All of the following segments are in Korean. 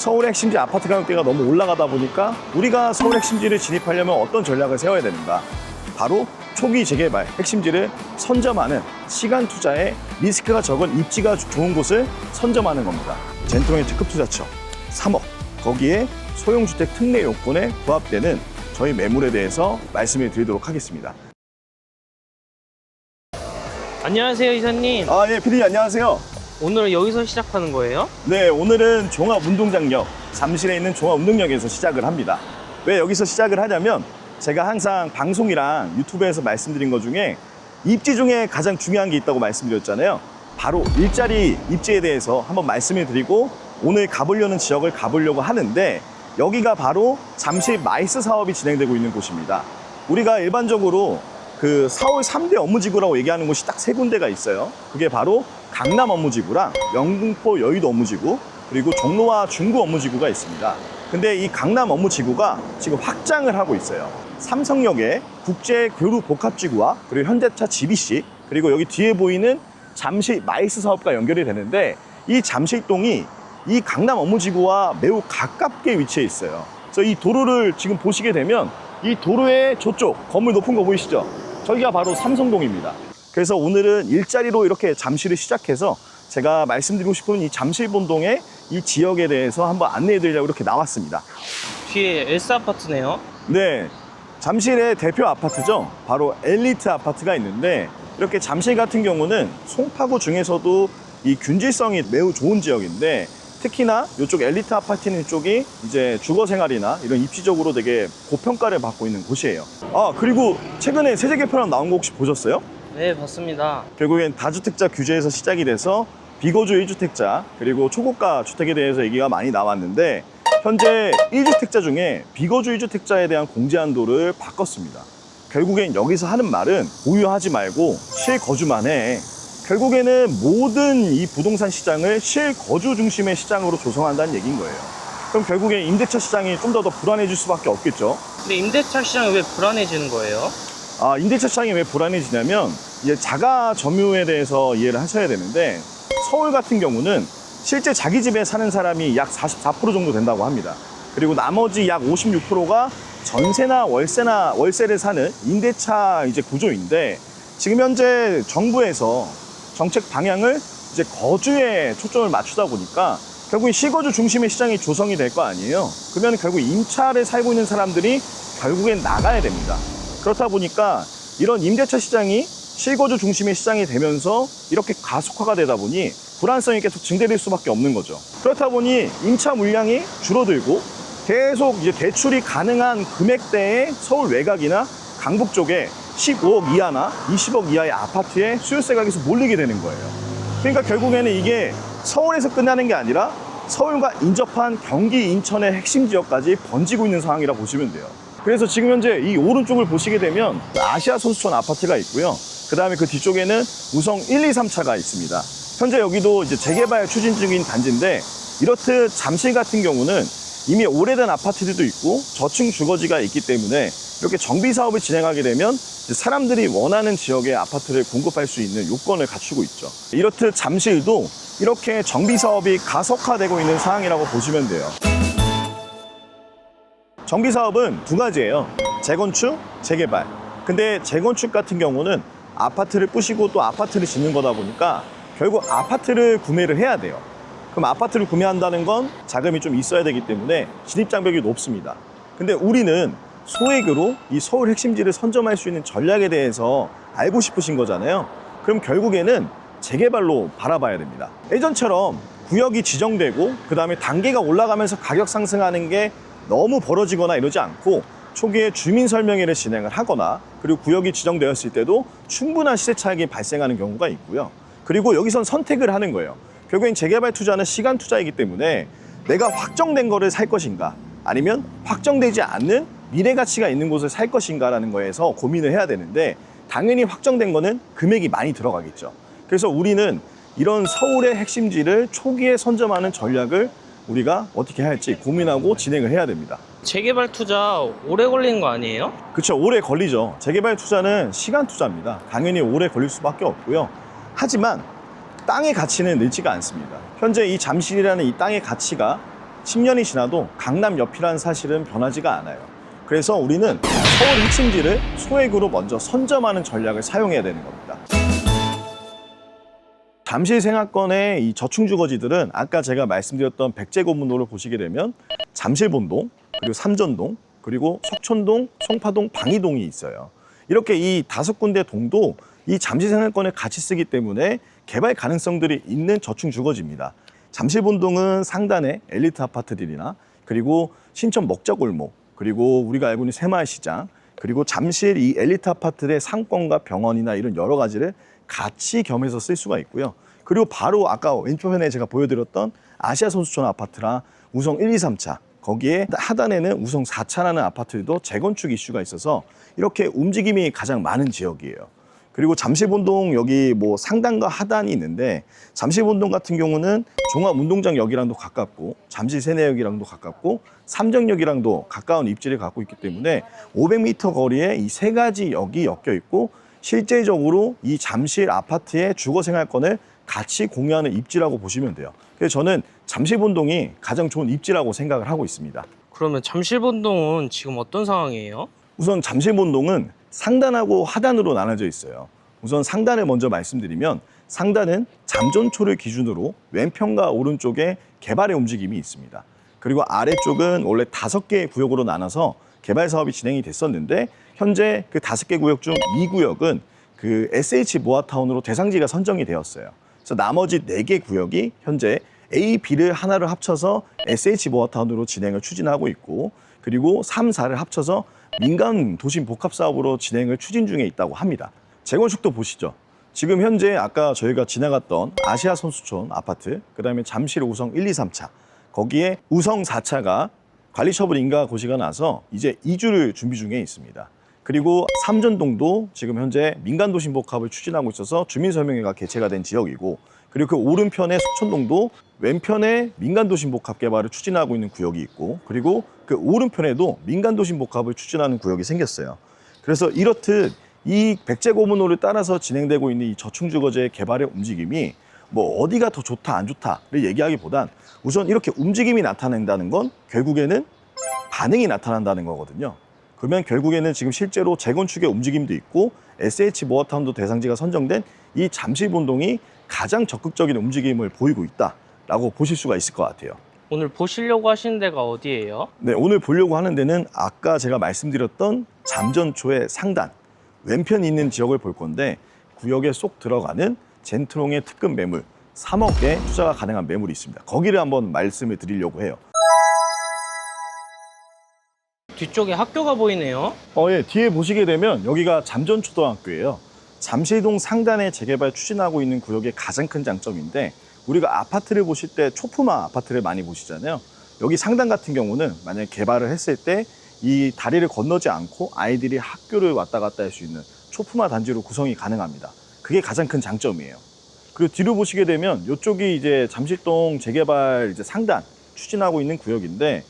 서울의 핵심지 아파트 가격대가 너무 올라가다 보니까 우리가 서울 핵심지를 진입하려면 어떤 전략을 세워야 되는가? 바로 초기 재개발, 핵심지를 선점하는 시간 투자에 리스크가 적은 입지가 좋은 곳을 선점하는 겁니다. 젠트롱의 특급 투자처 3억, 거기에 소형주택 특례 요건에 부합되는 저희 매물에 대해서 말씀을 드리도록 하겠습니다. 안녕하세요, 이사님. 예, 피디님 안녕하세요. 오늘은 여기서 시작하는 거예요? 네, 오늘은 종합운동장역, 잠실에 있는 종합운동역에서 시작을 합니다. 왜 여기서 시작을 하냐면 제가 항상 방송이랑 유튜브에서 말씀드린 것 중에 입지 중에 가장 중요한 게 있다고 말씀드렸잖아요. 바로 일자리 입지에 대해서 한번 말씀을 드리고 오늘 가보려는 지역을 가보려고 하는데 여기가 바로 잠실 마이스 사업이 진행되고 있는 곳입니다. 우리가 일반적으로 그 서울 3대 업무지구라고 얘기하는 곳이 딱 3군데가 있어요. 그게 바로 강남 업무지구랑 영등포 여의도 업무지구, 그리고 종로와 중구 업무지구가 있습니다. 근데 이 강남 업무지구가 지금 확장을 하고 있어요. 삼성역에 국제교류복합지구와 그리고 현대차 GBC, 그리고 여기 뒤에 보이는 잠실 마이스 사업과 연결이 되는데 이 잠실동이 이 강남 업무지구와 매우 가깝게 위치해 있어요. 그래서 이 도로를 지금 보시게 되면 이 도로의 저쪽 건물 높은 거 보이시죠? 저기가 바로 삼성동입니다. 그래서 오늘은 일자리로 이렇게 잠실을 시작해서 제가 말씀드리고 싶은 이 잠실본동의 이 지역에 대해서 한번 안내해 드리려고 이렇게 나왔습니다. 뒤에 S 아파트네요. 네, 잠실의 대표 아파트죠. 바로 엘리트 아파트가 있는데 이렇게 잠실 같은 경우는 송파구 중에서도 이 균질성이 매우 좋은 지역인데 특히나 이쪽 엘리트 아파트는 쪽이 이제 주거 생활이나 이런 입지적으로 되게 고평가를 받고 있는 곳이에요. 그리고 최근에 세제 개편안 나온 거 혹시 보셨어요? 네, 봤습니다. 결국엔 다주택자 규제에서 시작이 돼서 비거주 1주택자 그리고 초고가 주택에 대해서 얘기가 많이 나왔는데 현재 1주택자 중에 비거주 1주택자에 대한 공제 한도를 바꿨습니다. 결국엔 여기서 하는 말은 보유하지 말고 실거주만 해. 결국에는 모든 이 부동산 시장을 실거주 중심의 시장으로 조성한다는 얘기인 거예요. 그럼 결국엔 임대차 시장이 좀 더 불안해질 수밖에 없겠죠. 근데 임대차 시장이 왜 불안해지는 거예요? 임대차 시장이 왜 불안해지냐면 이제 자가 점유에 대해서 이해를 하셔야 되는데 서울 같은 경우는 실제 자기 집에 사는 사람이 약 44% 정도 된다고 합니다. 그리고 나머지 약 56%가 전세나 월세를 사는 임대차 이제 구조인데 지금 현재 정부에서 정책 방향을 이제 거주에 초점을 맞추다 보니까 결국 실거주 중심의 시장이 조성이 될 거 아니에요. 그러면 결국 임차를 살고 있는 사람들이 결국엔 나가야 됩니다. 그렇다 보니까 이런 임대차 시장이 실거주 중심의 시장이 되면서 이렇게 가속화가 되다 보니 불안성이 계속 증대될 수밖에 없는 거죠. 그렇다 보니 임차 물량이 줄어들고 계속 이제 대출이 가능한 금액대의 서울 외곽이나 강북 쪽에 15억 이하나 20억 이하의 아파트에 수요세가 계속 몰리게 되는 거예요. 그러니까 결국에는 이게 서울에서 끝나는 게 아니라 서울과 인접한 경기, 인천의 핵심 지역까지 번지고 있는 상황이라 보시면 돼요. 그래서 지금 현재 이 오른쪽을 보시게 되면 아시아 선수촌 아파트가 있고요. 그 다음에 그 뒤쪽에는 우성 1, 2, 3차가 있습니다. 현재 여기도 이제 재개발 추진 중인 단지인데 이렇듯 잠실 같은 경우는 이미 오래된 아파트들도 있고 저층 주거지가 있기 때문에 이렇게 정비 사업을 진행하게 되면 사람들이 원하는 지역에 아파트를 공급할 수 있는 요건을 갖추고 있죠. 이렇듯 잠실도 이렇게 정비 사업이 가속화되고 있는 상황이라고 보시면 돼요. 정비 사업은 두 가지예요. 재건축, 재개발. 근데 재건축 같은 경우는 아파트를 부시고 또 아파트를 짓는 거다 보니까 결국 아파트를 구매를 해야 돼요. 그럼 아파트를 구매한다는 건 자금이 좀 있어야 되기 때문에 진입장벽이 높습니다. 근데 우리는 소액으로 이 서울 핵심지를 선점할 수 있는 전략에 대해서 알고 싶으신 거잖아요. 그럼 결국에는 재개발로 바라봐야 됩니다. 예전처럼 구역이 지정되고 그 다음에 단계가 올라가면서 가격 상승하는 게 너무 벌어지거나 이러지 않고 초기에 주민 설명회를 진행을 하거나 그리고 구역이 지정되었을 때도 충분한 시세 차익이 발생하는 경우가 있고요. 그리고 여기선 선택을 하는 거예요. 결국엔 재개발 투자는 시간 투자이기 때문에 내가 확정된 거를 살 것인가 아니면 확정되지 않는 미래 가치가 있는 곳을 살 것인가라는 거에서 고민을 해야 되는데 당연히 확정된 거는 금액이 많이 들어가겠죠. 그래서 우리는 이런 서울의 핵심지를 초기에 선점하는 전략을 우리가 어떻게 할지 고민하고 진행을 해야 됩니다. 재개발 투자 오래 걸리는 거 아니에요? 그렇죠. 오래 걸리죠. 재개발 투자는 시간 투자입니다. 당연히 오래 걸릴 수밖에 없고요. 하지만 땅의 가치는 늘지가 않습니다. 현재 이 잠실이라는 이 땅의 가치가 10년이 지나도 강남 옆이라는 사실은 변하지가 않아요. 그래서 우리는 서울 핵심지를 소액으로 먼저 선점하는 전략을 사용해야 되는 겁니다. 잠실 생활권의 이 저층주거지들은 아까 제가 말씀드렸던 백제고문로를 보시게 되면 잠실본동, 그리고 삼전동, 그리고 석촌동, 송파동, 방이동이 있어요. 이렇게 이 5군데 동도 이 잠실 생활권을 같이 쓰기 때문에 개발 가능성들이 있는 저층주거지입니다. 잠실본동은 상단에 엘리트 아파트들이나 그리고 신천 먹자골목, 그리고 우리가 알고 있는 새마을시장, 그리고 잠실 이 엘리트 아파트의 상권과 병원이나 이런 여러 가지를 같이 겸해서 쓸 수가 있고요. 그리고 바로 아까 왼쪽편에 제가 보여드렸던 아시아 선수촌 아파트랑 우성 1, 2, 3차, 거기에 하단에는 우성 4차라는 아파트도 재건축 이슈가 있어서 이렇게 움직임이 가장 많은 지역이에요. 그리고 잠실본동 여기 뭐 상단과 하단이 있는데 잠실본동 같은 경우는 종합운동장역이랑도 가깝고 잠실세내역이랑도 가깝고 삼정역이랑도 가까운 입지를 갖고 있기 때문에 500m 거리에 이 3가지 역이 엮여 있고 실제적으로 이 잠실 아파트의 주거생활권을 같이 공유하는 입지라고 보시면 돼요. 그래서 저는 잠실본동이 가장 좋은 입지라고 생각을 하고 있습니다. 그러면 잠실본동은 지금 어떤 상황이에요? 우선 잠실본동은 상단하고 하단으로 나눠져 있어요. 우선 상단을 먼저 말씀드리면 상단은 잠전초를 기준으로 왼편과 오른쪽에 개발의 움직임이 있습니다. 그리고 아래쪽은 원래 5개의 구역으로 나눠서 개발 사업이 진행이 됐었는데 현재 그 5개 구역 중 2구역은 그 SH 모아타운으로 대상지가 선정이 되었어요. 그래서 나머지 4개 구역이 현재 A, B를 하나로 합쳐서 SH 모아타운으로 진행을 추진하고 있고 그리고 3, 4를 합쳐서 민간 도심 복합 사업으로 진행을 추진 중에 있다고 합니다. 재건축도 보시죠. 지금 현재 아까 저희가 지나갔던 아시아 선수촌 아파트, 그다음에 잠실 우성 1, 2, 3차, 거기에 우성 4차가 관리처분 인가 고시가 나서 이제 이주를 준비 중에 있습니다. 그리고 삼전동도 지금 현재 민간 도심 복합을 추진하고 있어서 주민설명회가 개최가 된 지역이고 그리고 그 오른편에 석촌동도 왼편에 민간 도심 복합 개발을 추진하고 있는 구역이 있고 그리고 그 오른편에도 민간 도심 복합을 추진하는 구역이 생겼어요. 그래서 이렇듯 이 백제고문호를 따라서 진행되고 있는 이 저층주거지의 개발의 움직임이 뭐 어디가 더 좋다 안 좋다를 얘기하기보단 우선 이렇게 움직임이 나타낸다는 건 결국에는 반응이 나타난다는 거거든요. 그러면 결국에는 지금 실제로 재건축의 움직임도 있고 SH 모아타운도 대상지가 선정된 이 잠실본동이 가장 적극적인 움직임을 보이고 있다라고 보실 수가 있을 것 같아요. 오늘 보시려고 하시는 데가 어디예요? 네, 오늘 보려고 하는 데는 아까 제가 말씀드렸던 잠전초의 상단, 왼편에 있는 지역을 볼 건데 구역에 쏙 들어가는 젠트롱의 특급 매물 3억의 투자가 가능한 매물이 있습니다. 거기를 한번 말씀을 드리려고 해요. 뒤쪽에 학교가 보이네요. 예, 뒤에 보시게 되면 여기가 잠전초등학교예요. 잠실동 상단에 재개발 추진하고 있는 구역의 가장 큰 장점인데 우리가 아파트를 보실 때 초품화 아파트를 많이 보시잖아요. 여기 상단 같은 경우는 만약에 개발을 했을 때 이 다리를 건너지 않고 아이들이 학교를 왔다 갔다 할 수 있는 초품화 단지로 구성이 가능합니다. 그게 가장 큰 장점이에요. 그리고 뒤로 보시게 되면 이쪽이 이제 잠실동 재개발 이제 상단 추진하고 있는 구역인데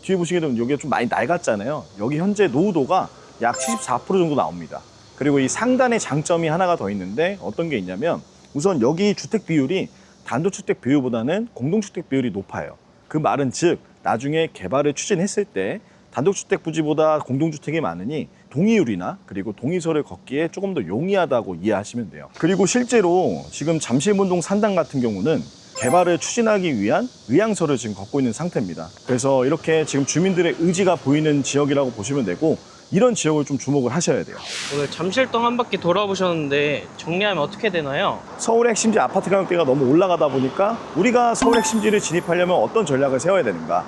뒤에 보시게 되면 여기가 좀 많이 낡았잖아요. 여기 현재 노후도가 약 74% 정도 나옵니다. 그리고 이 상단의 장점이 하나가 더 있는데 어떤 게 있냐면 우선 여기 주택 비율이 단독주택 비율보다는 공동주택 비율이 높아요. 그 말은 즉 나중에 개발을 추진했을 때 단독주택 부지보다 공동주택이 많으니 동의율이나 그리고 동의서를 걷기에 조금 더 용이하다고 이해하시면 돼요. 그리고 실제로 지금 잠실본동 상단 같은 경우는 개발을 추진하기 위한 의향서를 지금 걷고 있는 상태입니다. 그래서 이렇게 지금 주민들의 의지가 보이는 지역이라고 보시면 되고 이런 지역을 좀 주목을 하셔야 돼요. 오늘 잠실동 한 바퀴 돌아보셨는데 정리하면 어떻게 되나요? 서울의 핵심지 아파트 가격대가 너무 올라가다 보니까 우리가 서울 핵심지를 진입하려면 어떤 전략을 세워야 되는가?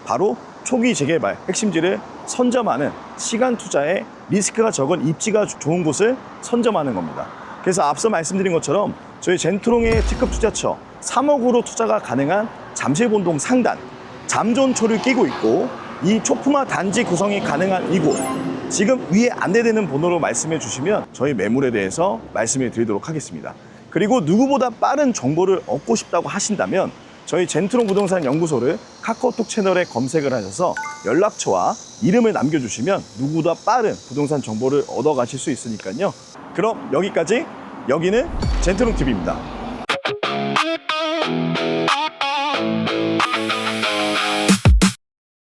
바로 초기 재개발, 핵심지를 선점하는 시간 투자에 리스크가 적은 입지가 좋은 곳을 선점하는 겁니다. 그래서 앞서 말씀드린 것처럼 저희 젠트롱의 특급 투자처 3억으로 투자가 가능한 잠실본동 상단, 잠존초를 끼고 있고 이 초품화 단지 구성이 가능한 이곳 지금 위에 안내되는 번호로 말씀해 주시면 저희 매물에 대해서 말씀해 드리도록 하겠습니다. 그리고 누구보다 빠른 정보를 얻고 싶다고 하신다면 저희 젠트롱 부동산 연구소를 카카오톡 채널에 검색을 하셔서 연락처와 이름을 남겨주시면 누구보다 빠른 부동산 정보를 얻어가실 수 있으니까요. 그럼 여기까지, 여기는 젠트롱TV입니다.